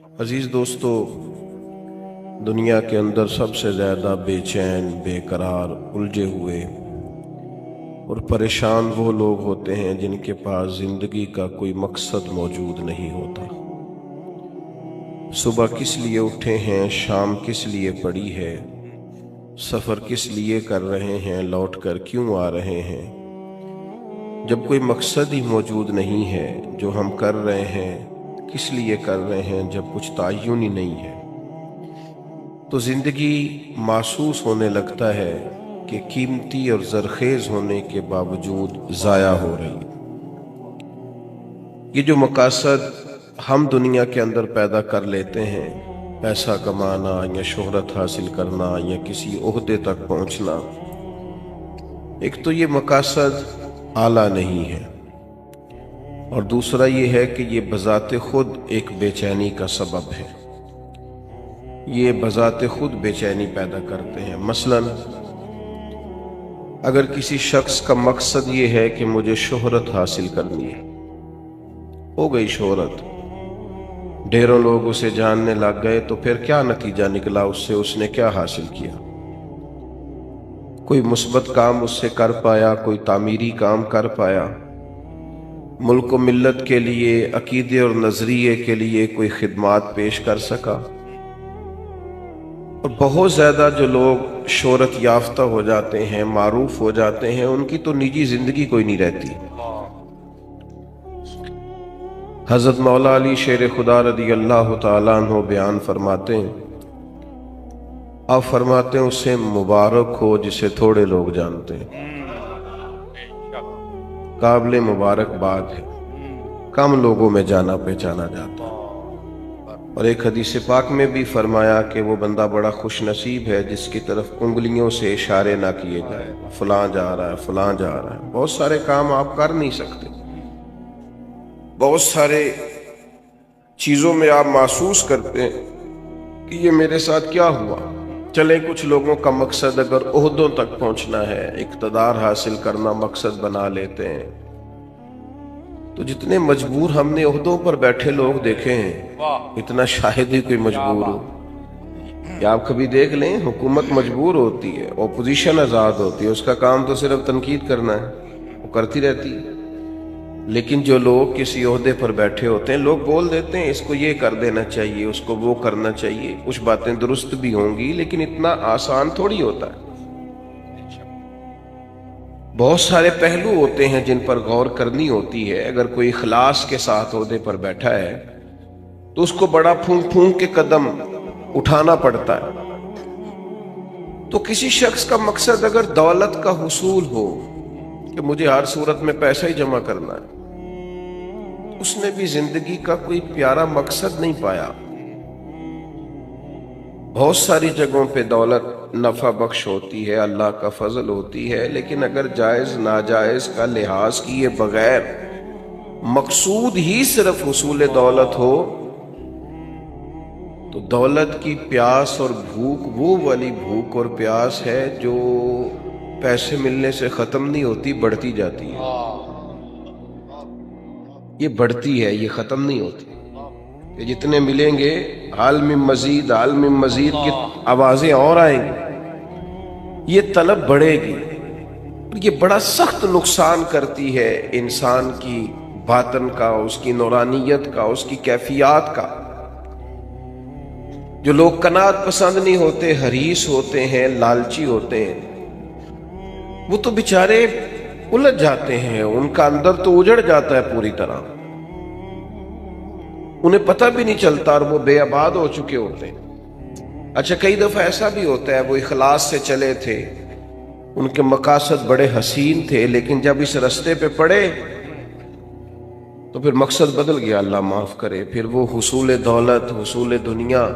عزیز دوستو، دنیا کے اندر سب سے زیادہ بے چین، بے قرار، الجھے ہوئے اور پریشان وہ لوگ ہوتے ہیں جن کے پاس زندگی کا کوئی مقصد موجود نہیں ہوتا۔ صبح کس لیے اٹھے ہیں، شام کس لیے پڑی ہے، سفر کس لیے کر رہے ہیں، لوٹ کر کیوں آ رہے ہیں۔ جب کوئی مقصد ہی موجود نہیں ہے، جو ہم کر رہے ہیں کس لیے کر رہے ہیں، جب کچھ تعین ہی نہیں ہے، تو زندگی محسوس ہونے لگتا ہے کہ قیمتی اور زرخیز ہونے کے باوجود ضائع ہو رہی۔ یہ جو مقاصد ہم دنیا کے اندر پیدا کر لیتے ہیں، پیسہ کمانا یا شہرت حاصل کرنا یا کسی عہدے تک پہنچنا، ایک تو یہ مقاصد اعلیٰ نہیں ہے، اور دوسرا یہ ہے کہ یہ بذات خود ایک بے چینی کا سبب ہے۔ یہ بذات خود بے چینی پیدا کرتے ہیں۔ مثلا اگر کسی شخص کا مقصد یہ ہے کہ مجھے شہرت حاصل کرنی ہے، ہو گئی شہرت، ڈھیروں لوگ اسے جاننے لگ گئے، تو پھر کیا نتیجہ نکلا؟ اس نے کیا حاصل کیا؟ کوئی مثبت کام اس سے کر پایا؟ کوئی تعمیری کام کر پایا؟ ملک و ملت کے لیے، عقیدے اور نظریے کے لیے کوئی خدمات پیش کر سکا؟ اور بہت زیادہ جو لوگ شہرت یافتہ ہو جاتے ہیں، معروف ہو جاتے ہیں، ان کی تو نجی زندگی کوئی نہیں رہتی۔ حضرت مولا علی شیر خدا رضی اللہ تعالیٰ عنہ بیان فرماتے ہیں، آپ فرماتے ہیں اسے مبارک ہو جسے تھوڑے لوگ جانتے ہیں۔ قابل مبارکباد ہے، کم لوگوں میں جانا پہچانا جاتا ہے۔ اور ایک حدیث پاک میں بھی فرمایا کہ وہ بندہ بڑا خوش نصیب ہے جس کی طرف انگلیوں سے اشارے نہ کیے جائے، فلاں جا رہا ہے، فلاں جا رہا ہے۔ بہت سارے کام آپ کر نہیں سکتے، بہت سارے چیزوں میں آپ محسوس کرتے ہیں کہ یہ میرے ساتھ کیا ہوا۔ چلے کچھ لوگوں کا مقصد اگر عہدوں تک پہنچنا ہے، اقتدار حاصل کرنا مقصد بنا لیتے ہیں، تو جتنے مجبور ہم نے عہدوں پر بیٹھے لوگ دیکھے ہیں، اتنا شاید ہی کوئی مجبور ہو۔ یا آپ کبھی دیکھ لیں، حکومت مجبور ہوتی ہے، اپوزیشن آزاد ہوتی ہے، اس کا کام تو صرف تنقید کرنا ہے، وہ کرتی رہتی ہے۔ لیکن جو لوگ کسی عہدے پر بیٹھے ہوتے ہیں، لوگ بول دیتے ہیں اس کو یہ کر دینا چاہیے، اس کو وہ کرنا چاہیے، کچھ باتیں درست بھی ہوں گی، لیکن اتنا آسان تھوڑی ہوتا ہے۔ بہت سارے پہلو ہوتے ہیں جن پر غور کرنی ہوتی ہے۔ اگر کوئی اخلاص کے ساتھ عہدے پر بیٹھا ہے تو اس کو بڑا پھونک پھونک کے قدم اٹھانا پڑتا ہے۔ تو کسی شخص کا مقصد اگر دولت کا حصول ہو کہ مجھے ہر صورت میں پیسہ ہی جمع کرنا ہے، اس نے بھی زندگی کا کوئی پیارا مقصد نہیں پایا۔ بہت ساری جگہوں پہ دولت نفع بخش ہوتی ہے، اللہ کا فضل ہوتی ہے، لیکن اگر جائز ناجائز کا لحاظ کیے بغیر مقصود ہی صرف حصول دولت ہو، تو دولت کی پیاس اور بھوک وہ والی بھوک اور پیاس ہے جو پیسے ملنے سے ختم نہیں ہوتی، بڑھتی جاتی ہے۔ یہ بڑھتی ہے، یہ ختم نہیں ہوتی کہ جتنے ملیں گے حال میں مزید، حال میں مزید کی آوازیں اور آئیں گی، یہ طلب بڑھے گی۔ یہ بڑا سخت نقصان کرتی ہے انسان کی باطن کا، اس کی نورانیت کا، اس کی کیفیات کا۔ جو لوگ قناعت پسند نہیں ہوتے، حریص ہوتے ہیں، لالچی ہوتے ہیں، وہ تو بیچارے الجھ جاتے ہیں، ان کا اندر تو اجڑ جاتا ہے پوری طرح، انہیں پتہ بھی نہیں چلتا اور وہ بے آباد ہو چکے ہوتے ہیں۔ اچھا، کئی دفعہ ایسا بھی ہوتا ہے وہ اخلاص سے چلے تھے، ان کے مقاصد بڑے حسین تھے، لیکن جب اس رستے پہ پڑے تو پھر مقصد بدل گیا، اللہ معاف کرے، پھر وہ حصول دولت، حصول دنیا،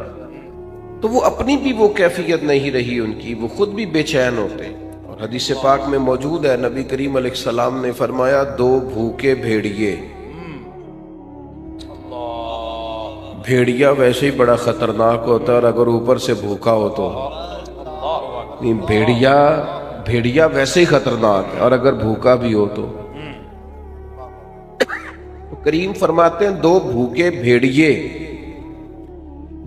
تو وہ اپنی بھی وہ کیفیت نہیں رہی ان کی، وہ خود بھی بے چین ہوتے ہیں۔ اور حدیث پاک میں موجود ہے، نبی کریم علیہ السلام نے فرمایا، دو بھوکے بھیڑیے، بھیڑیا ویسے ہی بڑا خطرناک ہوتا ہے، اور اگر اوپر سے بھوکا ہو تو بھیڑیا ویسے ہی خطرناک ہے، اور اگر بھوکا بھی ہو تو کریم فرماتے ہیں دو بھوکے بھیڑیے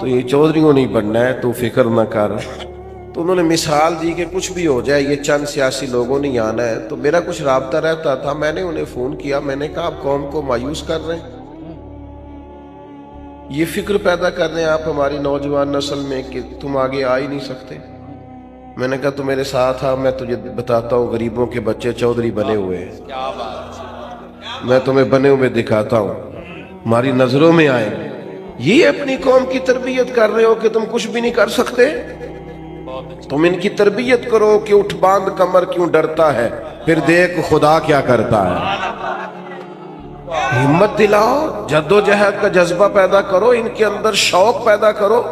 تو یہ چودھریوں نہیں بننا ہے، تو فکر نہ کر۔ تو انہوں نے مثال دی کہ کچھ بھی ہو جائے، یہ چند سیاسی لوگوں نے آنا ہے۔ تو میرا کچھ رابطہ رہتا تھا، میں نے انہیں فون کیا، میں نے کہا آپ قوم کو مایوس کر رہے ہیں، یہ فکر پیدا کر رہے ہیں آپ ہماری نوجوان نسل میں کہ تم آگے آ ہی نہیں سکتے۔ میں نے کہا تو میرے ساتھ آ، میں تجھے بتاتا ہوں غریبوں کے بچے چودھری بنے ہوئے ہیں، کیا بات، میں تمہیں بنے ہوئے دکھاتا ہوں، ہماری نظروں میں آئے۔ یہ اپنی قوم کی تربیت کر رہے ہو کہ تم کچھ بھی نہیں کر سکتے؟ بہت اچھا، تم ان کی تربیت کرو کہ اٹھ باندھ کمر کیوں ڈرتا ہے، پھر دیکھ خدا کیا کرتا ہے۔ ہمت دلاؤ، جد و جہد کا جذبہ پیدا کرو، ان کے اندر شوق پیدا کرو،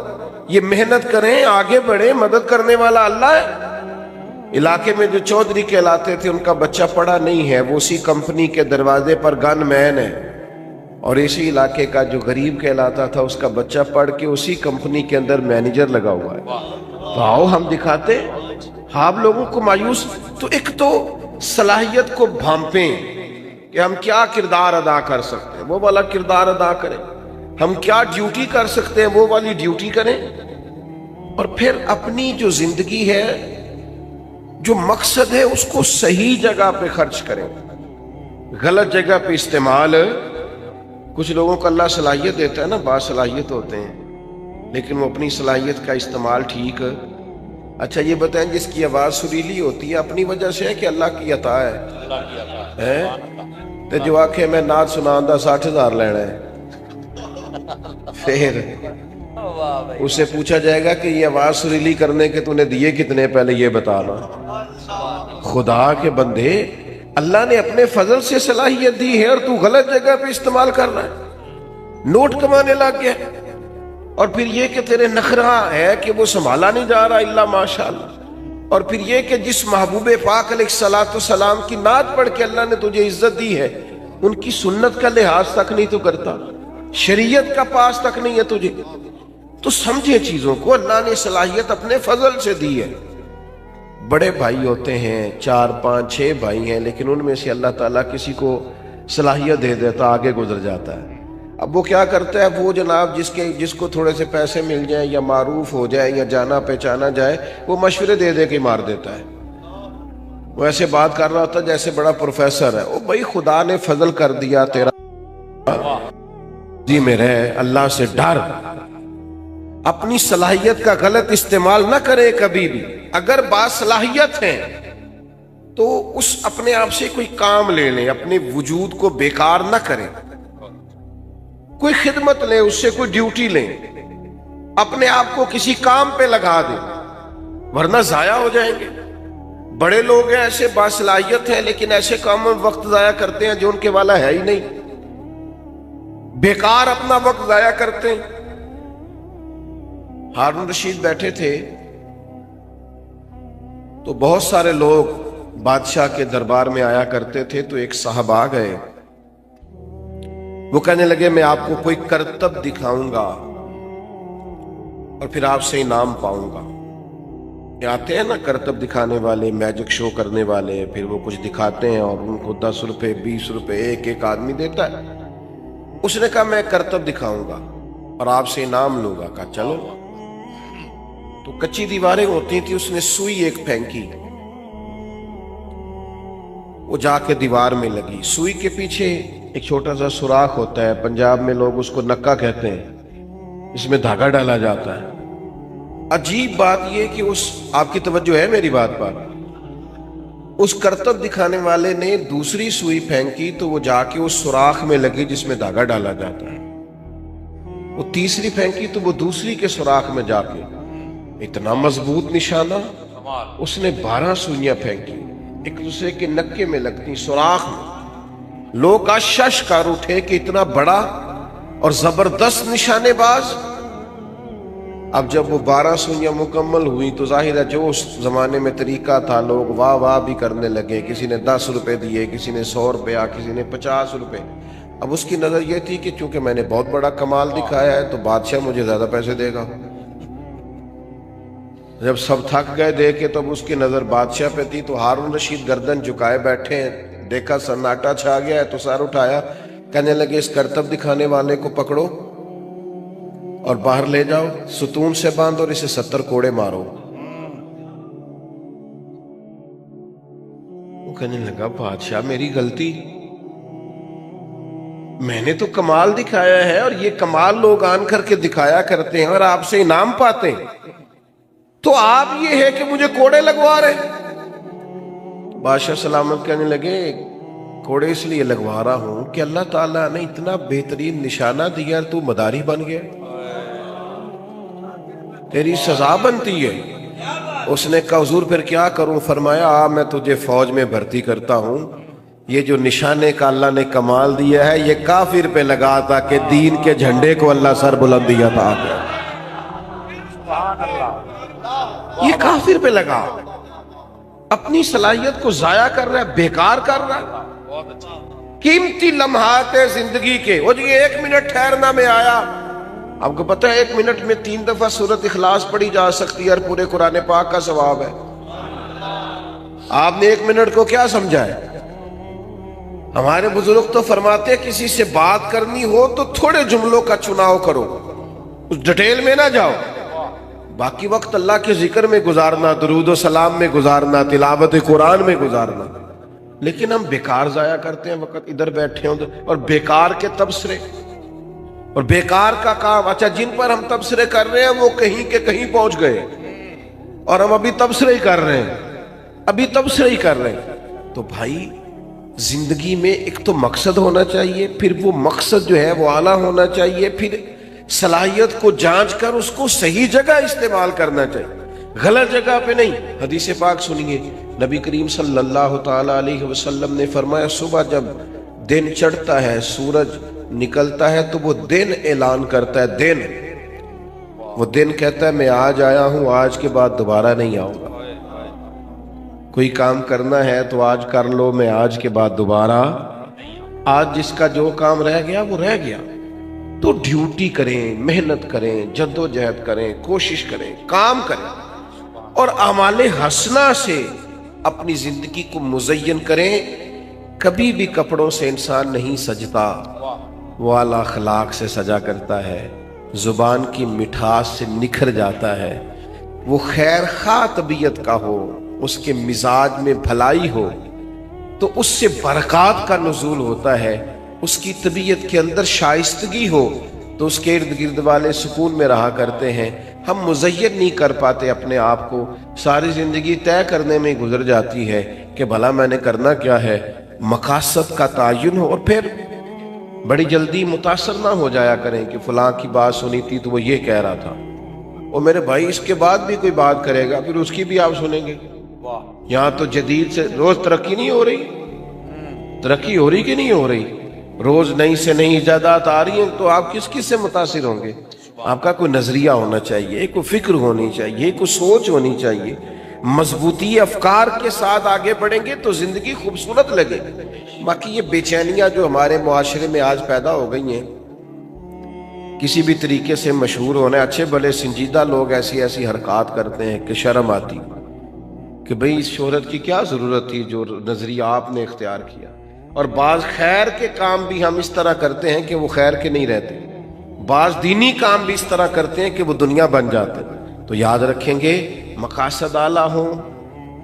یہ محنت کریں، آگے بڑھیں، مدد کرنے والا اللہ ہے۔ علاقے میں جو چودھری کہلاتے تھے ان کا بچہ پڑھا نہیں ہے، وہ اسی کمپنی کے دروازے پر گن مین ہے، اور اسی علاقے کا جو غریب کہلاتا تھا اس کا بچہ پڑھ کے اسی کمپنی کے اندر مینیجر لگا ہوا ہے۔ تو آؤ ہم دکھاتے آپ لوگوں کو مایوس، تو ایک تو صلاحیت کو بھانپیں کہ ہم کیا کردار ادا کر سکتے ہیں، وہ والا کردار ادا کریں، ہم کیا ڈیوٹی کر سکتے ہیں وہ والی ڈیوٹی کریں، اور پھر اپنی جو زندگی ہے، جو مقصد ہے، اس کو صحیح جگہ پہ خرچ کریں، غلط جگہ پہ استعمال۔ کچھ لوگوں کو اللہ صلاحیت دیتا ہے نا، باصلاحیت ہوتے ہیں، لیکن وہ اپنی صلاحیت کا استعمال ٹھیک۔ اچھا یہ بتائیں، جس کی آواز سریلی ہوتی ہے اپنی وجہ سے ہے کہ اللہ کی عطا ہے؟ اللہ کی عطا ہے تے جو آکھے میں نعت سنان دا 60,000 لینا ہے، پھر واہ بھائی، اس سے پوچھا جائے گا کہ یہ آواز سریلی کرنے کے تو نے دیے کتنے، پہلے یہ بتانا۔ خدا کے بندے، اللہ نے اپنے فضل سے صلاحیت دی ہے اور تو غلط جگہ پہ استعمال کر رہا ہے، نوٹ کمانے لگ گیا، اور پھر یہ کہ تیرے نخرہ ہے کہ وہ سنبھالا نہیں جا رہا الا ماشاءاللہ، اور پھر یہ کہ جس محبوب پاک علیہ الصلوۃ والسلام کی نعت پڑھ کے اللہ نے تجھے عزت دی ہے، ان کی سنت کا لحاظ تک نہیں تو کرتا، شریعت کا پاس تک نہیں ہے تجھے۔ تو سمجھے چیزوں کو، اللہ نے صلاحیت اپنے فضل سے دی ہے۔ بڑے بھائی ہوتے ہیں، 4 5 6 بھائی ہیں، لیکن ان میں سے اللہ تعالیٰ کسی کو صلاحیت دے دیتا، آگے گزر جاتا ہے۔ اب وہ کیا کرتا ہے، وہ جناب جس کو تھوڑے سے پیسے مل جائیں یا معروف ہو جائے یا جانا پہچانا جائے، وہ مشورے دے دے کے مار دیتا ہے۔ وہ ایسے بات کر رہا ہوتا جیسے بڑا پروفیسر ہے، او بھائی خدا نے فضل کر دیا، تیرا جی میں رہے، اللہ سے ڈر، اپنی صلاحیت کا غلط استعمال نہ کرے کبھی بھی۔ اگر باصلاحیت ہیں تو اس اپنے آپ سے کوئی کام لے لیں، اپنے وجود کو بیکار نہ کریں، کوئی خدمت لیں، اس سے کوئی ڈیوٹی لیں، اپنے آپ کو کسی کام پہ لگا دیں، ورنہ ضائع ہو جائیں گے۔ بڑے لوگ ہیں ایسے باصلاحیت ہیں، لیکن ایسے کاموں میں وقت ضائع کرتے ہیں جو ان کے والا ہے ہی نہیں، بیکار اپنا وقت ضائع کرتے ہیں۔ ہارون رشید بیٹھے تھے تو بہت سارے لوگ بادشاہ کے دربار میں آیا کرتے تھے، تو ایک صاحب آ گئے، وہ کہنے لگے میں آپ کو کوئی کرتب دکھاؤں گا اور پھر آپ سے انعام پاؤں گا۔ یہ آتے ہیں نا کرتب دکھانے والے، میجک شو کرنے والے، پھر وہ کچھ دکھاتے ہیں اور ان کو 10 روپے 20 روپے ایک آدمی دیتا ہے۔ اس نے کہا میں کرتب دکھاؤں گا اور آپ سے انعام لوں گا۔ کہا چلو۔ تو کچی دیواریں ہوتی تھی، اس نے سوئی ایک پھینکی، وہ جا کے دیوار میں لگی۔ سوئی کے پیچھے ایک چھوٹا سا سوراخ ہوتا ہے، پنجاب میں لوگ اس کو نکا کہتے ہیں، اس میں دھاگا ڈالا جاتا ہے۔ عجیب بات یہ کہ آپ کی توجہ ہے میری بات پر، اس کرتب دکھانے والے نے دوسری سوئی پھینکی تو وہ جا کے اس سوراخ میں لگی جس میں دھاگا ڈالا جاتا ہے۔ وہ تیسری پھینکی تو وہ دوسری کے سوراخ میں جا کے، اتنا مضبوط نشانہ۔ اس نے 12 سوئیاں پھینکی، ایک دوسرے کے نکے میں لگتی، سوراخ میں۔ لوگ شش کر اٹھے کہ اتنا بڑا اور زبردست نشانے باز۔ اب جب وہ 12 سوئیاں مکمل ہوئی تو ظاہر ہے جو اس زمانے میں طریقہ تھا، لوگ واہ واہ بھی کرنے لگے، کسی نے 10 روپے دیے، کسی نے 100 روپیہ، کسی نے 50 روپے۔ اب اس کی نظر یہ تھی کہ چونکہ میں نے بہت بڑا کمال دکھایا ہے تو بادشاہ مجھے زیادہ پیسے دے گا۔ جب سب تھک گئے دیکھ کے، تب اس کی نظر بادشاہ پہ تھی، تو ہارون رشید گردن جھکائے بیٹھے ہیں، دیکھا سناٹا چھا گیا ہے تو سر اٹھایا، کہنے لگے اس کرتب دکھانے والے کو پکڑو۔ اور باہر لے جاؤ، ستون سے باندھو اور اسے 70 کوڑے مارو۔ وہ کہنے لگا بادشاہ میری غلطی، میں نے تو کمال دکھایا ہے، اور یہ کمال لوگ آن کر کے دکھایا کرتے ہیں اور آپ سے انعام پاتے ہیں، تو آپ یہ ہے کہ مجھے کوڑے لگوا رہے ہیں۔ بادشاہ سلامت کہنے لگے کوڑے اس لیے لگوا رہا ہوں کہ اللہ تعالیٰ نے اتنا بہترین نشانہ دیا، تو مداری بن گیا، تیری سزا بنتی ہے۔ اس نے کہا حضور پھر کیا کروں؟ فرمایا میں تجھے فوج میں بھرتی کرتا ہوں، یہ جو نشانے کا اللہ نے کمال دیا ہے یہ کافر پہ لگا تھا کہ دین کے جھنڈے کو اللہ سر بلند دیا تھا، یہ کافر پہ لگا، اپنی صلاحیت کو ضائع کر رہا ہے، بیکار کر رہا ہے۔ قیمتی لمحات ہے زندگی کے، وہ جو یہ 1 منٹ ٹھہرنا میں آیا، آپ کو پتہ ہے 1 منٹ میں 3 دفعہ سورۃ اخلاص پڑھی جا سکتی ہے اور پورے قرآن پاک کا ثواب ہے۔ آپ نے 1 منٹ کو کیا سمجھا ہے؟ ہمارے بزرگ تو فرماتے ہیں کسی سے بات کرنی ہو تو تھوڑے جملوں کا چناؤ کرو، اس ڈیٹیل میں نہ جاؤ، باقی وقت اللہ کے ذکر میں گزارنا، درود و سلام میں گزارنا، تلاوت قرآن میں گزارنا۔ لیکن ہم بیکار ضائع کرتے ہیں وقت، ادھر بیٹھے ہوں اور بیکار کے تبصرے اور بیکار کا کام۔ اچھا جن پر ہم تبصرے کر رہے ہیں وہ کہیں کے کہیں پہنچ گئے اور ہم ابھی تبصرے ہی کر رہے ہیں، ابھی تبصرے ہی کر رہے ہیں۔ تو بھائی زندگی میں ایک تو مقصد ہونا چاہیے، پھر وہ مقصد جو ہے وہ اعلیٰ ہونا چاہیے، پھر صلاحیت کو جانچ کر اس کو صحیح جگہ استعمال کرنا چاہیے، غلط جگہ پہ نہیں۔ حدیث پاک سنیے، نبی کریم صلی اللہ تعالی علیہ وسلم نے فرمایا صبح جب دن چڑھتا ہے، سورج نکلتا ہے تو وہ دن اعلان کرتا ہے، وہ دن کہتا ہے میں آج آیا ہوں، آج کے بعد دوبارہ نہیں آؤں گا، کوئی کام کرنا ہے تو آج کر لو، میں آج کے بعد دوبارہ، آج جس کا جو کام رہ گیا وہ رہ گیا۔ تو ڈیوٹی کریں، محنت کریں، جد و جہد کریں، کوشش کریں، کام کریں، اور اعمال حسنہ سے اپنی زندگی کو مزین کریں۔ کبھی بھی کپڑوں سے انسان نہیں سجتا، وہ اعلی اخلاق سے سجا کرتا ہے، زبان کی مٹھاس سے نکھر جاتا ہے، وہ خیر خواہ طبیعت کا ہو، اس کے مزاج میں بھلائی ہو تو اس سے برکات کا نزول ہوتا ہے، اس کی طبیعت کے اندر شائستگی ہو تو اس کے ارد گرد والے سکون میں رہا کرتے ہیں۔ ہم مزین نہیں کر پاتے اپنے آپ کو، ساری زندگی طے کرنے میں گزر جاتی ہے کہ بھلا میں نے کرنا کیا ہے، مقاصد کا تعین ہو، اور پھر بڑی جلدی متاثر نہ ہو جایا کریں کہ فلاں کی بات سنی تھی تو وہ یہ کہہ رہا تھا، اور میرے بھائی اس کے بعد بھی کوئی بات کرے گا پھر اس کی بھی آپ سنیں گے۔ یہاں تو جدید سے روز ترقی نہیں ہو رہی، ترقی ہو رہی کہ نہیں ہو رہی؟ روز نئی سے نئی ایجادات آ رہی ہیں، تو آپ کس کس سے متاثر ہوں گے؟ آپ کا کوئی نظریہ ہونا چاہیے، کوئی فکر ہونی چاہیے، کوئی سوچ ہونی چاہیے، مضبوطی افکار کے ساتھ آگے بڑھیں گے تو زندگی خوبصورت لگے۔ باقی یہ بے چینیاں جو ہمارے معاشرے میں آج پیدا ہو گئی ہیں، کسی بھی طریقے سے مشہور ہونے، اچھے بھلے سنجیدہ لوگ ایسی ایسی حرکات کرتے ہیں کہ شرم آتی کہ بھئی اس شہرت کی کیا ضرورت تھی جو نظریہ آپ نے اختیار کیا۔ اور بعض خیر کے کام بھی ہم اس طرح کرتے ہیں کہ وہ خیر کے نہیں رہتے، بعض دینی کام بھی اس طرح کرتے ہیں کہ وہ دنیا بن جاتے ہیں۔ تو یاد رکھیں گے مقاصد اعلیٰ ہوں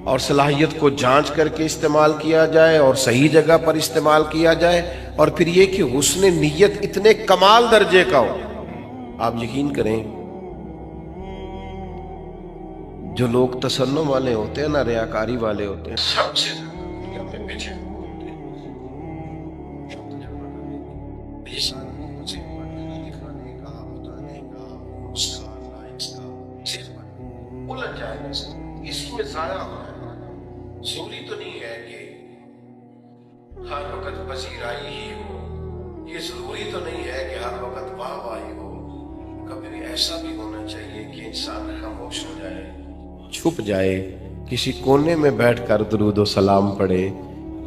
اور صلاحیت کو جانچ کر کے استعمال کیا جائے اور صحیح جگہ پر استعمال کیا جائے، اور پھر یہ کہ حسن نیت اتنے کمال درجے کا ہو۔ آپ یقین کریں جو لوگ تسنم والے ہوتے ہیں نا، ریاکاری والے ہوتے ہیں، سب سے پیچھے اسی میں ضائع ہو رہا ہے۔ ضروری تو نہیں ہے کہ ہر وقت پذیرائی ہی ہو، یہ ضروری تو نہیں ہے کہ ہر وقت واہ واہی ہو، کبھی بھی ایسا بھی ہونا چاہیے کہ انسان خاموش ہو جائے، چھپ جائے، کسی کونے میں بیٹھ کر درود و سلام پڑھے،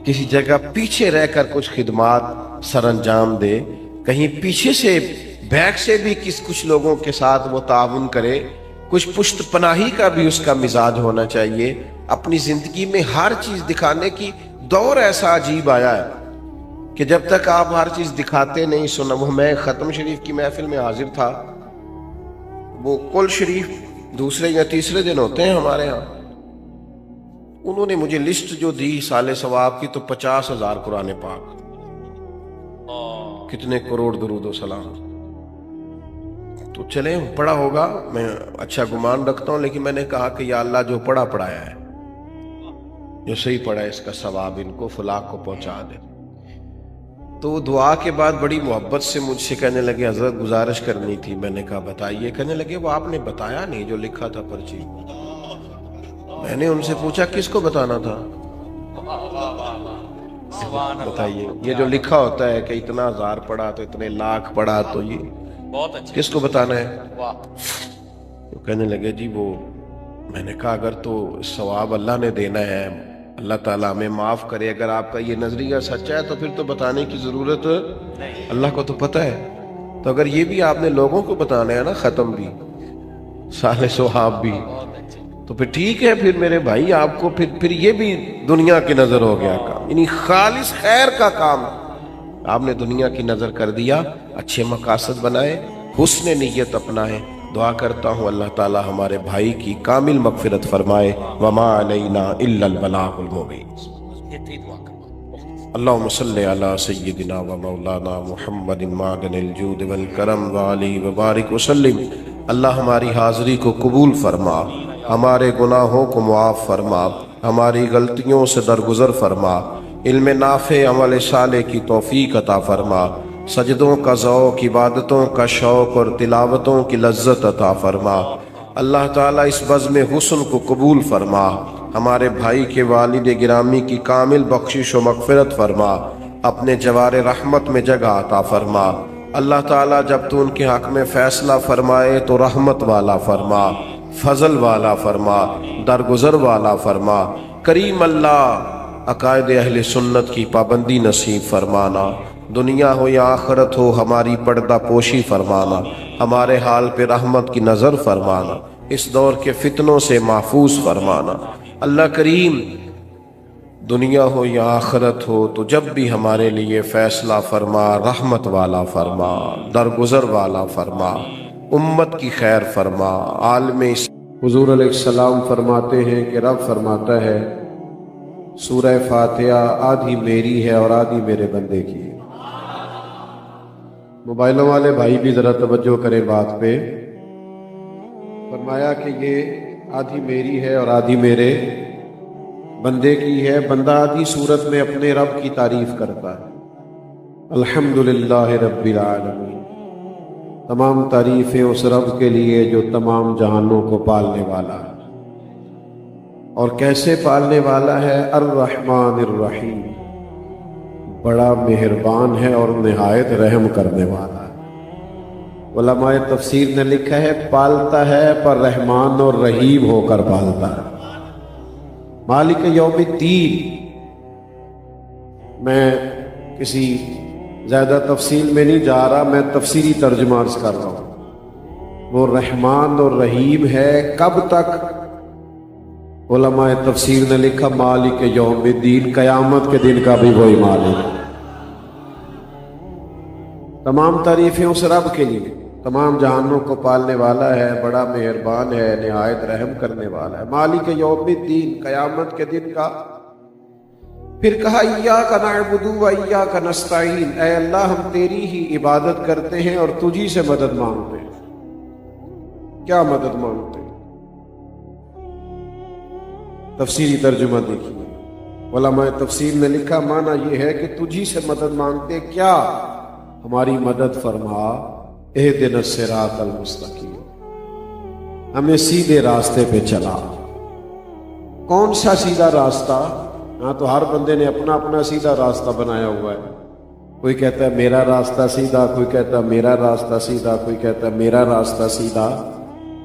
کسی جگہ پیچھے رہ کر کچھ خدمات سر انجام دے، کہیں پیچھے سے بیک سے بھی کچھ لوگوں کے ساتھ وہ تعاون کرے، کچھ پشت پناہی کا بھی اس کا مزاج ہونا چاہیے۔ اپنی زندگی میں ہر چیز دکھانے کی دور ایسا عجیب آیا ہے کہ جب تک آپ ہر چیز دکھاتے نہیں سنا۔ وہ میں ختم شریف کی محفل میں حاضر تھا وہ کل شریف دوسرے یا تیسرے دن ہوتے ہیں ہمارے ہاں. انہوں نے مجھے لسٹ جو دی سال ثواب کی تو 50,000 قرآن پاک، کتنے کروڑ درود و سلام. تو چلیں پڑھا ہوگا، میں اچھا گمان رکھتا ہوں، لیکن میں نے کہا کہ یا اللہ جو پڑھا پڑھایا ہے، جو صحیح پڑھا ہے اس کا ثواب ان کو فلاح کو پہنچا دے. تو دعا کے بعد بڑی محبت سے مجھ سے کہنے لگے حضرت گزارش کرنی تھی. میں نے کہا بتائیے. کہنے لگے وہ آپ نے بتایا نہیں جو لکھا تھا پرچی. میں نے ان سے پوچھا کس کو بتانا تھا؟ بتائیے. یہ جو لکھا ہوتا ہے کہ اتنا ہزار پڑھا تو اتنے لاکھ پڑھا تو یہ بہت اچھا. کس کو بتانا ہے؟ واہ. تو کہنے لگے جی وہ. میں نے کہا اگر تو ثواب اللہ نے دینا ہے، اللہ تعالیٰ ہمیں معاف کرے، اگر آپ کا یہ نظریہ سچا ہے تو پھر تو بتانے کی ضرورت اللہ کو تو پتہ ہے. تو اگر یہ بھی آپ نے لوگوں کو بتانا ہے نا، ختم بھی سال ثواب بھی، تو پھر ٹھیک ہے. پھر میرے بھائی آپ کو پھر یہ بھی دنیا کی نظر ہو گیا کام، یعنی خالص خیر کا کام آپ نے دنیا کی نظر کر دیا. اچھے مقاصد بنائے، حسن نیت اپنائے. دعا کرتا ہوں اللہ تعالی ہمارے بھائی کی کامل مغفرت فرمائے. وما علینا الا البلاغ المبین. اللہم صلی علی سیدنا و مولانا محمد معدن الجود والکرم وعلی وبارک وسلم. اللہ ہماری حاضری کو قبول فرما، ہمارے گناہوں کو معاف فرما، ہماری غلطیوں سے درگزر فرما، علم نافع عمل صالح کی توفیق عطا فرما، سجدوں کا ذوق، عبادتوں کا شوق اور تلاوتوں کی لذت عطا فرما. اللہ تعالیٰ اس بزم حسن کو قبول فرما. ہمارے بھائی کے والد گرامی کی کامل بخشش و مغفرت فرما، اپنے جوار رحمت میں جگہ عطا فرما. اللہ تعالیٰ جب تو ان کے حق میں فیصلہ فرمائے تو رحمت والا فرما، فضل والا فرما، درگزر والا فرما. کریم اللہ عقائد اہل سنت کی پابندی نصیب فرمانا. دنیا ہو یا آخرت ہو ہماری پردہ پوشی فرمانا. ہمارے حال پہ رحمت کی نظر فرمانا. اس دور کے فتنوں سے محفوظ فرمانا. اللہ کریم دنیا ہو یا آخرت ہو تو جب بھی ہمارے لیے فیصلہ فرما، رحمت والا فرما، درگزر والا فرما، امت کی خیر فرما. عالم حضور علیہ السلام فرماتے ہیں کہ رب فرماتا ہے سورہ فاتحہ آدھی میری ہے اور آدھی میرے بندے کی ہے. موبائلوں والے بھائی بھی ذرا توجہ کریں بات پہ. فرمایا کہ یہ آدھی میری ہے اور آدھی میرے بندے کی ہے. بندہ آدھی صورت میں اپنے رب کی تعریف کرتا ہے. الحمدللہ رب العالمین. تمام تعریفیں اس رب کے لیے جو تمام جہانوں کو پالنے والا ہے. اور کیسے پالنے والا ہے؟ الرحمن الرحیم، بڑا مہربان ہے اور نہایت رحم کرنے والا ہے. علماء تفسیر نے لکھا ہے پالتا ہے پر رحمان اور رحیم ہو کر پالتا ہے. مالک یوم الدین. میں کسی زیادہ تفصیل میں نہیں جا رہا، میں تفسیری ترجمہ عرض کر رہا ہوں. وہ رحمان اور رحیم ہے کب تک؟ علماء تفسیر نے لکھا مالک یوم الدین، قیامت کے دن کا بھی وہی مالک. تمام تعریفیں اس رب کے لیے، تمام جہانوں کو پالنے والا ہے، بڑا مہربان ہے، نہایت رحم کرنے والا ہے. مالک یوم الدین، قیامت کے دن کا. پھر کہا ایاک نعبد و ایاک نستعین، اے اللہ ہم تیری ہی عبادت کرتے ہیں اور تجھی سے مدد مانگتے ہیں. کیا مدد مانگتے ہیں؟ تفسیری ترجمہ دیکھیے. علماء تفسیر نے لکھا معنی یہ ہے کہ تجھی سے مدد مانگتے. کیا؟ ہماری مدد فرما. اہدنا الصراط المستقیم، ہمیں سیدھے راستے پہ چلا. کون سا سیدھا راستہ؟ ہاں تو ہر بندے نے اپنا اپنا سیدھا راستہ بنایا ہوا ہے. کوئی کہتا ہے میرا راستہ سیدھا، کوئی کہتا ہے میرا راستہ سیدھا، کوئی کہتا ہے میرا راستہ سیدھا.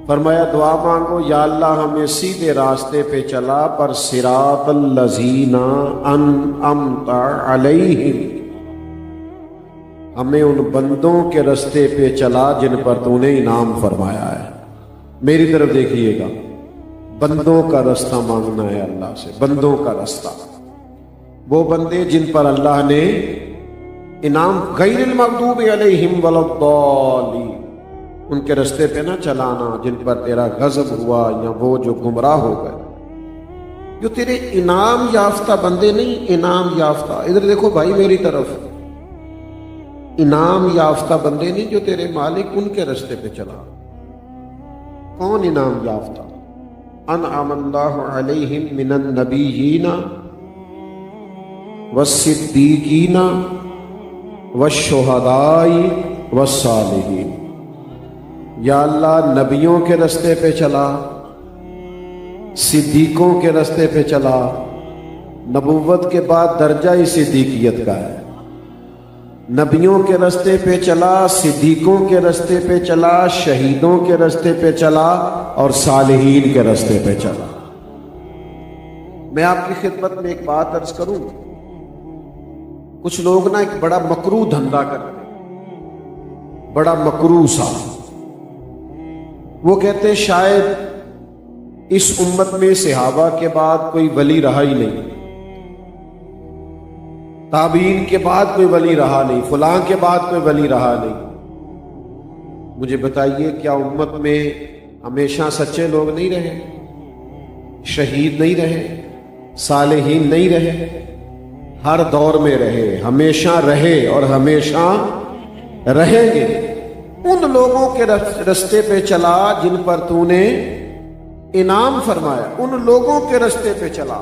فرمایا دعا مانگو یا اللہ ہمیں سیدھے راستے پہ چلا، پر صراط الذین انعمت علیہم، ہمیں ان بندوں کے راستے پہ چلا جن پر تو نے انعام فرمایا ہے. میری طرف دیکھیے گا، بندوں کا راستہ مانگنا ہے اللہ سے. بندوں کا راستہ، وہ بندے جن پر اللہ نے انعام. غیر المغضوب علیہم ولا الضالین، ان کے رستے پہ نہ چلانا جن پر تیرا غضب ہوا یا وہ جو گمراہ ہو گئے، جو تیرے انعام یافتہ بندے نہیں، انعام یافتہ، ادھر دیکھو بھائی میری طرف، انعام یافتہ بندے نہیں جو تیرے مالک ان کے رستے پہ چلا۔ کون انعام یافتہ؟ انعم اللہ علیہم من النبیین والصدیقین والشہداء والصالحین۔ یا اللہ نبیوں کے رستے پہ چلا، صدیقوں کے رستے پہ چلا، نبوت کے بعد درجہ ہی صدیقیت کا ہے، نبیوں کے رستے پہ چلا، صدیقوں کے رستے پہ چلا، شہیدوں کے رستے پہ چلا اور صالحین کے رستے پہ چلا۔ میں آپ کی خدمت میں ایک بات عرض کروں، کچھ لوگ نا ایک بڑا مکروہ دھندا کرتے ہیں، بڑا مکروہ سا، وہ کہتے ہیں شاید اس امت میں صحابہ کے بعد کوئی ولی رہا ہی نہیں، تابعین کے بعد کوئی ولی رہا نہیں، فلاں کے بعد کوئی ولی رہا نہیں۔ مجھے بتائیے کیا امت میں ہمیشہ سچے لوگ نہیں رہے، شہید نہیں رہے، صالحین نہیں رہے؟ ہر دور میں رہے، ہمیشہ رہے اور ہمیشہ رہیں گے۔ ان لوگوں کے رستے پہ چلا جن پر تو نے انعام فرمایا، ان لوگوں کے رستے پہ چلا۔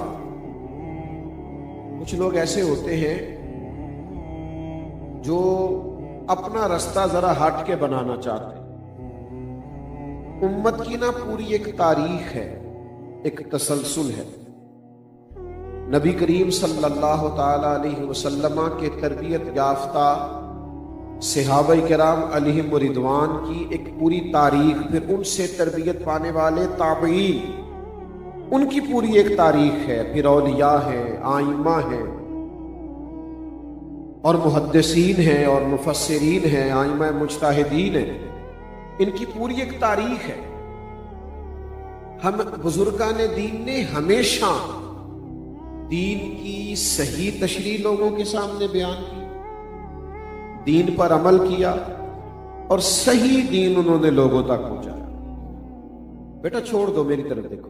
کچھ لوگ ایسے ہوتے ہیں جو اپنا رستہ ذرا ہٹ کے بنانا چاہتے ہیں۔ امت کی نا پوری ایک تاریخ ہے، ایک تسلسل ہے۔ نبی کریم صلی اللہ تعالی علیہ وسلم کے تربیت یافتہ صحابہ کرام علیہم رضوان کی ایک پوری تاریخ، پھر ان سے تربیت پانے والے تابعین، ان کی پوری ایک تاریخ ہے، پھر اولیاء ہیں، آئمہ ہیں اور محدثین ہیں اور مفسرین ہیں، آئمہ مجتہدین ہیں، ان کی پوری ایک تاریخ ہے۔ ہم بزرگان دین نے ہمیشہ دین کی صحیح تشریح لوگوں کے سامنے بیان کی، دین پر عمل کیا اور صحیح دین انہوں نے لوگوں تک پہنچایا۔ بیٹا چھوڑ دو، میری طرف دیکھو۔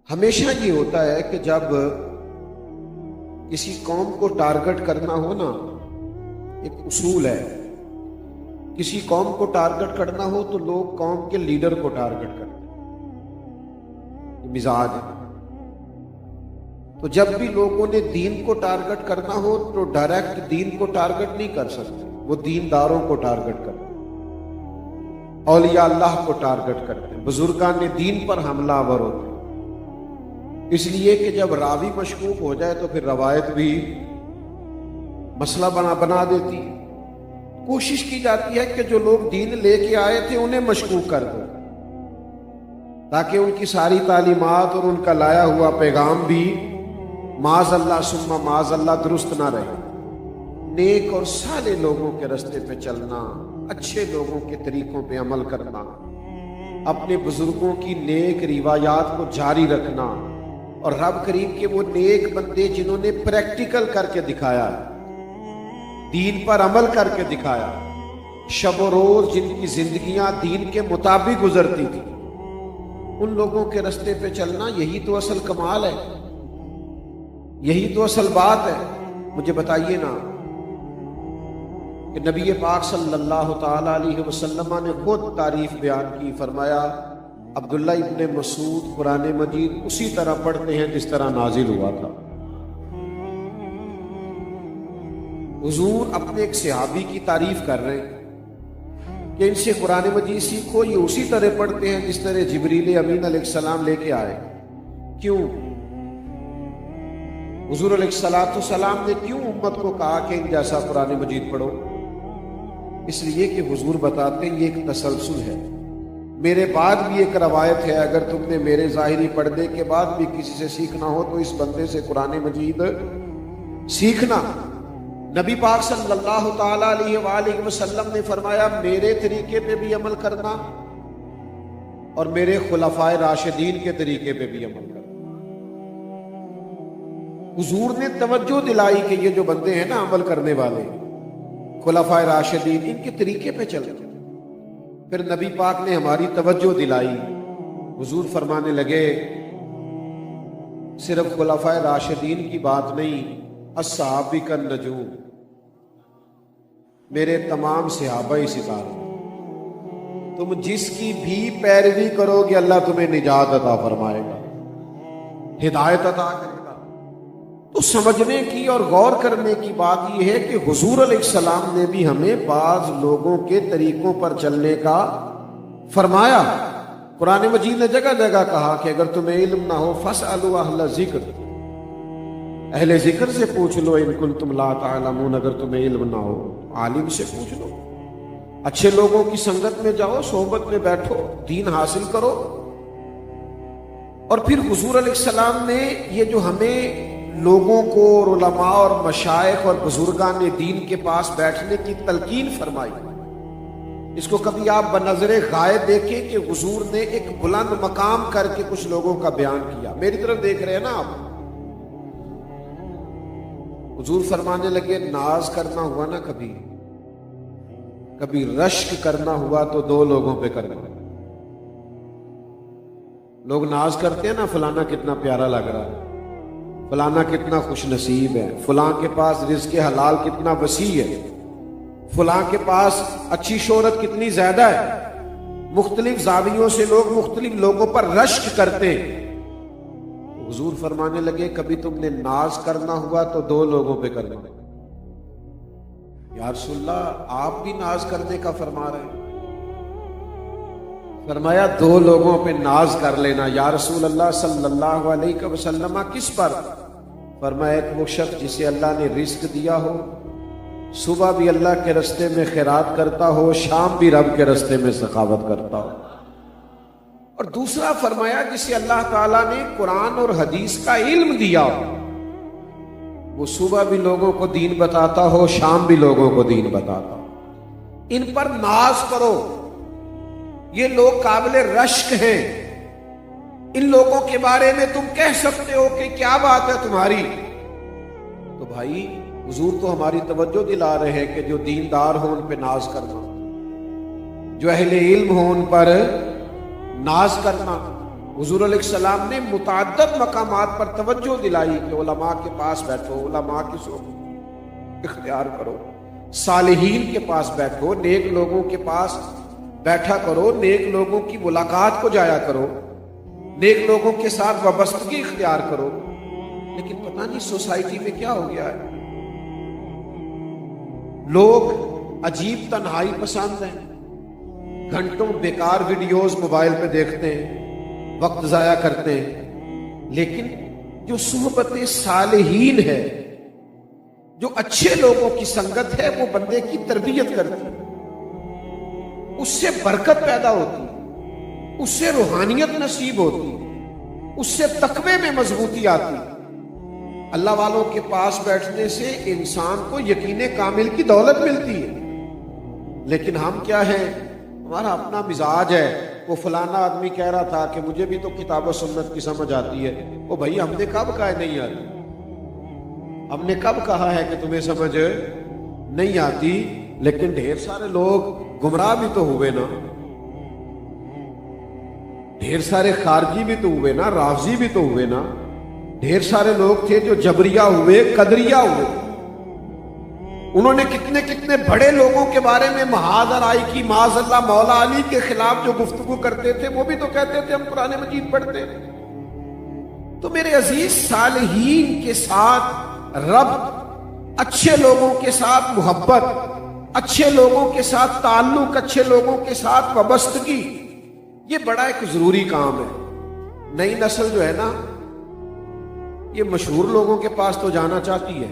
ہمیشہ یہ ہوتا ہے کہ جب کسی قوم کو ٹارگٹ کرنا ہو نا، ایک اصول ہے، کسی قوم کو ٹارگٹ کرنا ہو تو لوگ قوم کے لیڈر کو ٹارگٹ کرتے ہیں، یہ مزاج ہے۔ تو جب بھی لوگوں نے دین کو ٹارگٹ کرنا ہو تو ڈائریکٹ دین کو ٹارگٹ نہیں کر سکتے، وہ دینداروں کو ٹارگٹ کرتے ہیں، اولیاء اللہ کو ٹارگٹ کرتے ہیں، بزرگان دین پر حملہ آور ہوتے ہیں۔ اس لیے کہ جب راوی مشکوک ہو جائے تو پھر روایت بھی مسئلہ بنا دیتی ہے۔ کوشش کی جاتی ہے کہ جو لوگ دین لے کے آئے تھے انہیں مشکوک کر دو، تاکہ ان کی ساری تعلیمات اور ان کا لایا ہوا پیغام بھی معاذ اللہ ثم معاذ اللہ درست نہ رہے۔ نیک اور صالح لوگوں کے رستے پہ چلنا، اچھے لوگوں کے طریقوں پہ عمل کرنا، اپنے بزرگوں کی نیک روایات کو جاری رکھنا، اور رب کریم کے وہ نیک بندے جنہوں نے پریکٹیکل کر کے دکھایا، دین پر عمل کر کے دکھایا، شب و روز جن کی زندگیاں دین کے مطابق گزرتی تھی، ان لوگوں کے رستے پہ چلنا، یہی تو اصل کمال ہے، یہی تو اصل بات ہے۔ مجھے بتائیے نا کہ نبی پاک صلی اللہ تعالی علیہ وسلم نے خود تعریف بیان کی، فرمایا عبداللہ ابن مسعود قرآن مجید اسی طرح پڑھتے ہیں جس طرح نازل ہوا تھا۔ حضور اپنے ایک صحابی کی تعریف کر رہے ہیں کہ ان سے قرآن مجید سیکھو، یہ اسی طرح پڑھتے ہیں جس طرح جبریل امین علیہ السلام لے کے آئے۔ کیوں؟ حضور علیہ السلام نے کیوں امت کو کہا کہ ان جیسا قرآن مجید پڑھو؟ اس لیے کہ حضور بتاتے ہیں یہ ایک تسلسل ہے، میرے بعد بھی ایک روایت ہے، اگر تم نے میرے ظاہری پردے کے بعد بھی کسی سے سیکھنا ہو تو اس بندے سے قرآن مجید سیکھنا۔ نبی پاک صلی اللہ تعالی علیہ وآلہ وسلم نے فرمایا میرے طریقے پہ بھی عمل کرنا اور میرے خلفائے راشدین کے طریقے پہ بھی عمل کرنا۔ حضور نے توجہ دلائی کہ یہ جو بندے ہیں نا عمل کرنے والے، خلفائے راشدین، ان کے طریقے پہ چلتے، پھر نبی پاک نے ہماری توجہ دلائی. حضور فرمانے لگے صرف خلفائے راشدین کی بات نہیں، الصحابہ النجوم، میرے تمام صحابہ ہی ستارے، تم جس کی بھی پیروی کرو گے اللہ تمہیں نجات عطا فرمائے گا، ہدایت عطا کرے گا. تو سمجھنے کی اور غور کرنے کی بات یہ ہے کہ حضور علیہ السلام نے بھی ہمیں بعض لوگوں کے طریقوں پر چلنے کا فرمایا. قرآن مجید نے جگہ جگہ کہا کہ اگر تمہیں علم نہ ہو فاسألوا اہل ذکر، اہل ذکر سے پوچھ لو، ان کنتم لا تعلمون، اگر تمہیں علم نہ ہو عالم سے پوچھ لو. اچھے لوگوں کی سنگت میں جاؤ، صحبت میں بیٹھو، دین حاصل کرو. اور پھر حضور علیہ السلام نے یہ جو ہمیں لوگوں کو اور علماء اور مشائخ اور بزرگان دین کے پاس بیٹھنے کی تلقین فرمائی، اس کو کبھی آپ بنظر غائب دیکھیں کہ حضور نے ایک بلند مقام کر کے کچھ لوگوں کا بیان کیا. میری طرف دیکھ رہے ہیں نا آپ؟ حضور فرمانے لگے ناز کرنا ہوا نا، کبھی رشک کرنا ہوا تو دو لوگوں پہ کرنا. لوگ ناز کرتے ہیں نا، فلانا کتنا پیارا لگ رہا ہے، فلانا کتنا خوش نصیب ہے، فلاں کے پاس رزق حلال کتنا وسیع ہے، فلاں کے پاس اچھی شہرت کتنی زیادہ ہے. مختلف زاویوں سے لوگ مختلف لوگوں پر رشک کرتے ہیں. حضور فرمانے لگے کبھی تم نے ناز کرنا ہوا تو دو لوگوں پہ کرنا. یا رسول اللہ آپ بھی ناز کرنے کا فرما رہے ہیں؟ فرمایا دو لوگوں پہ ناز کر لینا. یا رسول اللہ صلی اللہ علیہ وسلم کس پر؟ فرمایا ایک وہ شخص جسے اللہ نے رزق دیا ہو، صبح بھی اللہ کے رستے میں خیرات کرتا ہو، شام بھی رب کے رستے میں سخاوت کرتا ہو. اور دوسرا فرمایا جسے اللہ تعالیٰ نے قرآن اور حدیث کا علم دیا ہو، وہ صبح بھی لوگوں کو دین بتاتا ہو، شام بھی لوگوں کو دین بتاتا ہو. ان پر ناز کرو، یہ لوگ قابل رشک ہیں. ان لوگوں کے بارے میں تم کہہ سکتے ہو کہ کیا بات ہے تمہاری. تو بھائی حضور تو ہماری توجہ دلا رہے ہیں کہ جو دیندار ہوں ان پہ ناز کرنا، جو اہل علم ہوں ان پر ناز کرنا. حضور علیہ السلام نے متعدد مقامات پر توجہ دلائی کہ علماء کے پاس بیٹھو، علماء کی صحبت اختیار کرو، صالحین کے پاس بیٹھو، نیک لوگوں کے پاس بیٹھا کرو، نیک لوگوں کی ملاقات کو جایا کرو، نیک لوگوں کے ساتھ وابستگی اختیار کرو. لیکن پتہ نہیں سوسائٹی میں کیا ہو گیا ہے، لوگ عجیب تنہائی پسند ہیں، گھنٹوں بیکار ویڈیوز موبائل پہ دیکھتے ہیں، وقت ضائع کرتے ہیں. لیکن جو صحبت صالحین ہے، جو اچھے لوگوں کی سنگت ہے، وہ بندے کی تربیت کرتی ہے، اس سے برکت پیدا ہوتی ہے، اس سے روحانیت نصیب ہوتی ہے، اس سے تقوی میں مضبوطی آتی ہے. اللہ والوں کے پاس بیٹھنے سے انسان کو یقین کامل کی دولت ملتی ہے. لیکن ہم کیا ہیں، ہمارا اپنا مزاج ہے. وہ فلانا آدمی کہہ رہا تھا کہ مجھے بھی تو کتاب و سنت کی سمجھ آتی ہے. وہ بھائی ہم نے کب کہا ہے نہیں آتی؟ ہم نے کب کہا ہے کہ تمہیں سمجھ نہیں آتی؟ لیکن ڈھیر سارے لوگ گمراہ بھی تو ہوئے نا، ڈھیر سارے خارجی بھی تو ہوئے نا، رافضی بھی تو ہوئے نا. ڈھیر سارے لوگ تھے جو جبریہ ہوئے، قدریہ ہوئے. انہوں نے کتنے بڑے لوگوں کے بارے میں معاذ رائی کی، معاذ اللہ مولا علی کے خلاف جو گفتگو کرتے تھے، وہ بھی تو کہتے تھے ہم قرآن مجید پڑھتے. تو میرے عزیز، صالحین کے ساتھ ربط، اچھے لوگوں کے ساتھ محبت، اچھے لوگوں کے ساتھ تعلق، اچھے لوگوں کے ساتھ وابستگی، یہ بڑا ایک ضروری کام ہے. نئی نسل جو ہے نا، یہ مشہور لوگوں کے پاس تو جانا چاہتی ہے،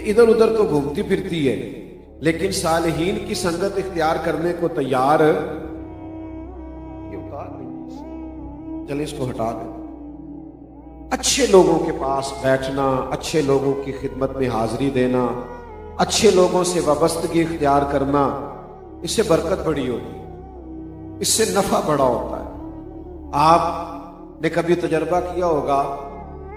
ادھر ادھر تو گھومتی پھرتی ہے، لیکن صالحین کی سنگت اختیار کرنے کو تیار. یہ اتار نہیں، چلے اس کو ہٹا دیں. اچھے لوگوں کے پاس بیٹھنا، اچھے لوگوں کی خدمت میں حاضری دینا، اچھے لوگوں سے وابستگی اختیار کرنا، اس سے برکت بڑی ہوتی ہے، اس سے نفع بڑا ہوتا ہے. آپ نے کبھی تجربہ کیا ہوگا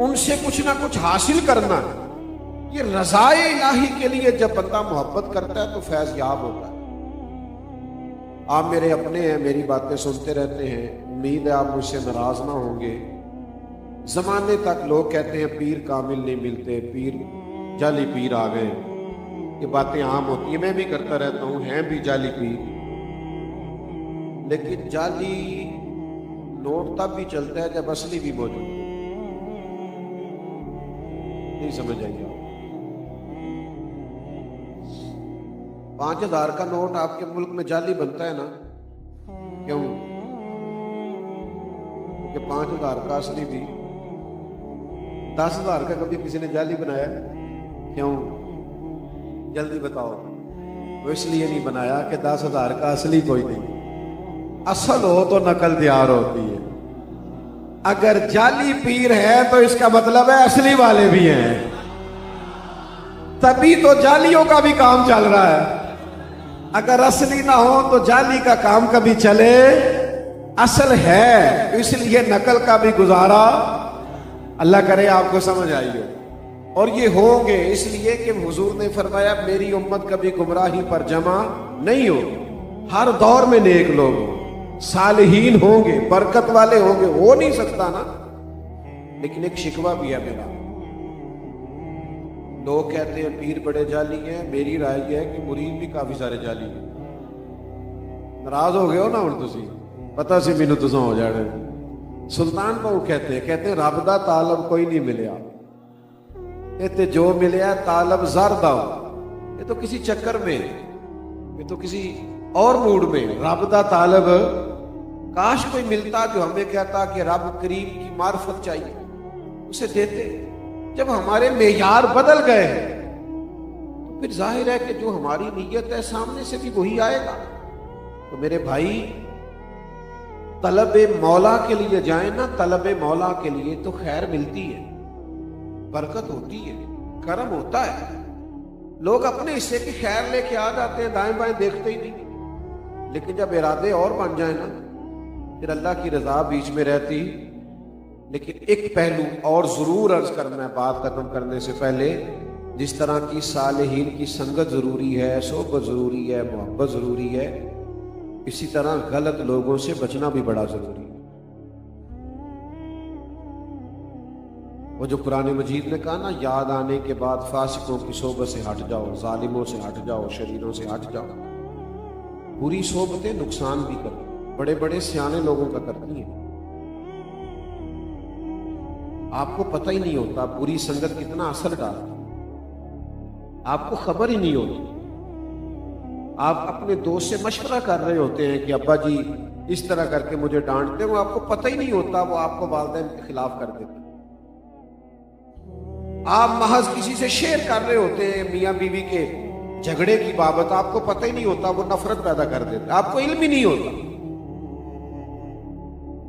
ان سے کچھ نہ کچھ حاصل کرنا ہے. یہ رضائے الہی کے لیے جب بندہ محبت کرتا ہے تو فیض یاب ہوتا ہے. آپ میرے اپنے ہیں, میری باتیں سنتے رہتے ہیں, امید ہے آپ مجھ سے ناراض نہ ہوں گے. زمانے تک لوگ کہتے ہیں پیر کامل نہیں ملتے, پیر جعلی پیر آ گئے. یہ باتیں عام ہوتی ہیں, میں بھی کرتا رہتا ہوں, ہیں بھی جعلی پیر. لیکن جعلی نوٹ تب بھی چلتا ہے جب اصلی بھی موجود ہے. نہیں سمجھ آئی آپ؟ 5000 کا نوٹ آپ کے ملک میں جعلی بنتا ہے نا, کیوں؟ کہ 5000 کا اصلی بھی. 10,000 کا کبھی کسی نے جعلی بنایا؟ کیوں؟ جلدی بتاؤ. وہ اس لیے نہیں بنایا کہ 10,000 کا اصلی کوئی نہیں. اصل ہو تو نقل تیار ہوتی ہے. اگر جعلی پیر ہے تو اس کا مطلب ہے اصلی والے بھی ہیں, تبھی تو جعلیوں کا بھی کام چل رہا ہے. اگر اصلی نہ ہو تو جعلی کا کام کبھی چلے؟ اصل ہے, اس لیے نقل کا بھی گزارا. اللہ کرے آپ کو سمجھ آئی ہو. اور یہ ہوں گے اس لیے کہ حضور نے فرمایا میری امت کبھی گمراہی پر جمع نہیں ہوگی. ہر دور میں نیک لوگ ہوں, صالحین ہوں گے, برکت والے ہوں گے, ہو نہیں سکتا نا. لیکن ایک شکوہ بھی ہے میرا. لوگ کہتے ہیں پیر بڑے جعلی ہیں, میری رائے یہ ہے کہ مرید بھی کافی سارے جعلی ہیں. ناراض ہو گئے ہو نا ہن تسی, پتہ سی مینوں تساں ہو جانے. سلطان بہو کہتے ہیں رب دا طالب کوئی نہیں ملیا, یہ تے جو ملیا طالب زر دا. یہ تو کسی چکر میں, یہ تو کسی اور موڈ میں. رب دا طالب کاش کوئی ملتا جو ہمیں کہتا کہ رب کریم کی معرفت چاہیے, اسے دیتے. جب ہمارے معیار بدل گئے تو پھر ظاہر ہے کہ جو ہماری نیت ہے سامنے سے بھی وہی آئے گا. تو میرے بھائی طلب مولا کے لیے جائیں نا, طلب مولا کے لیے تو خیر ملتی ہے, برکت ہوتی ہے, کرم ہوتا ہے. لوگ اپنے حصے کی خیر لے کے آ جاتے ہیں, دائیں بائیں دیکھتے ہی نہیں. لیکن جب ارادے اور بن جائیں نا پھر اللہ کی رضا بیچ میں رہتی. لیکن ایک پہلو اور ضرور عرض کرنا ہے بات ختم کرنے سے پہلے. جس طرح کی صالحین کی سنگت ضروری ہے, صحبت ضروری ہے, محبت ضروری ہے, اسی طرح غلط لوگوں سے بچنا بھی بڑا ضروری ہے. وہ جو قرآن مجید نے کہا نا, یاد آنے کے بعد فاسقوں کی صحبت سے ہٹ جاؤ, ظالموں سے ہٹ جاؤ, شریروں سے ہٹ جاؤ. بری صحبتیں نقصان بھی کرتی, بڑے بڑے سیانے لوگوں کا کرتی ہیں. آپ کو پتہ ہی نہیں ہوتا بری سنگت کتنا اثر ڈالتی, آپ کو خبر ہی نہیں ہوتی. آپ اپنے دوست سے مشورہ کر رہے ہوتے ہیں کہ ابا جی اس طرح کر کے مجھے ڈانٹتے, وہ آپ کو پتہ ہی نہیں ہوتا وہ آپ کو والدین کے خلاف کر دیتے. آپ محض کسی سے شیئر کر رہے ہوتے ہیں میاں بیوی کے جھگڑے کی بابت, آپ کو پتہ ہی نہیں ہوتا وہ نفرت پیدا کر دیتے, آپ کو علم ہی نہیں ہوتا.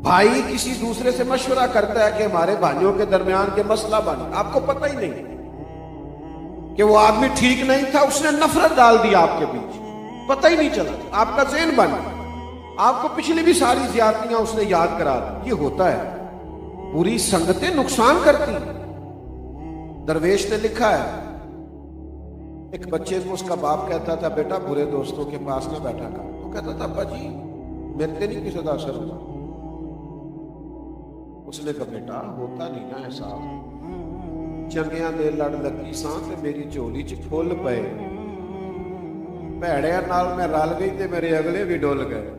بھائی کسی دوسرے سے مشورہ کرتا ہے کہ ہمارے بھائیوں کے درمیان کے مسئلہ بن, آپ کو پتہ ہی نہیں کہ وہ آدمی ٹھیک نہیں تھا, اس نے نفرت ڈال دی آپ کے بیچ, پتہ ہی نہیں چلا. آپ کا ذہن بن, آپ کو پچھلی بھی ساری زیادتیاں اس نے یاد کرا دی. یہ ہوتا ہے, پوری سنگتیں نقصان کرتی. درویش نے لکھا ہے ایک بچے کو اس کا باپ کہتا تھا بیٹا برے دوستوں کے پاس نہ بیٹھا کر. تو کہتا تھا ابا جی میرے تے نہیں کسی کا اثر ہوتا. اس نے کہا بیٹا ہوتا نہیں نا احساس, چنگیاں دے لڑ لگی ساں تے میری جھولی چ پھول پئے, بھڑیاں نال میں رل گئی تے میرے اگلے بھی ڈول گئے.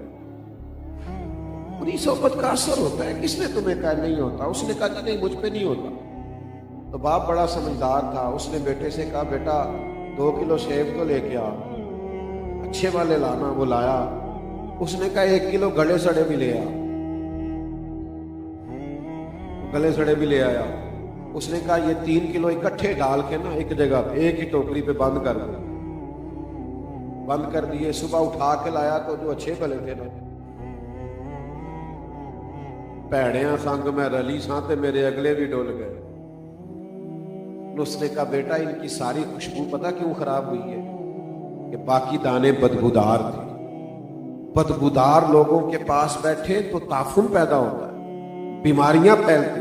بری صحبت کا اثر ہوتا ہے. کس نے تمہیں کہا نہیں ہوتا؟ اس نے کہا کہ نہیں مجھ پہ نہیں ہوتا. تو باپ بڑا سمجھدار تھا, اس نے بیٹے سے کہا بیٹا 2 کلو سیب تو لے کے آ, اچھے والے لانا. وہ لایا. اس نے کہا 1 کلو گلے سڑے بھی لے آ. گلے سڑے بھی لے آیا. اس نے کہا یہ 3 کلو اکٹھے ڈال کے نا ایک جگہ پہ ایک ہی ٹوکری پہ بند کر دیا. بند کر دیے. صبح اٹھا کے لایا تو جو اچھے گلے تھے نا, پیڑیاں سنگ میں رلی ساں تے میرے اگلے بھی ڈول گئے. اس نے کہا بیٹا ان کی ساری خوشبو پتہ کیوں خراب ہوئی ہے کہ باقی دانے بدبودار تھے. بدبودار لوگوں کے پاس بیٹھے تو تعفن پیدا ہوتا ہے, بیماریاں پھیلتی.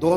2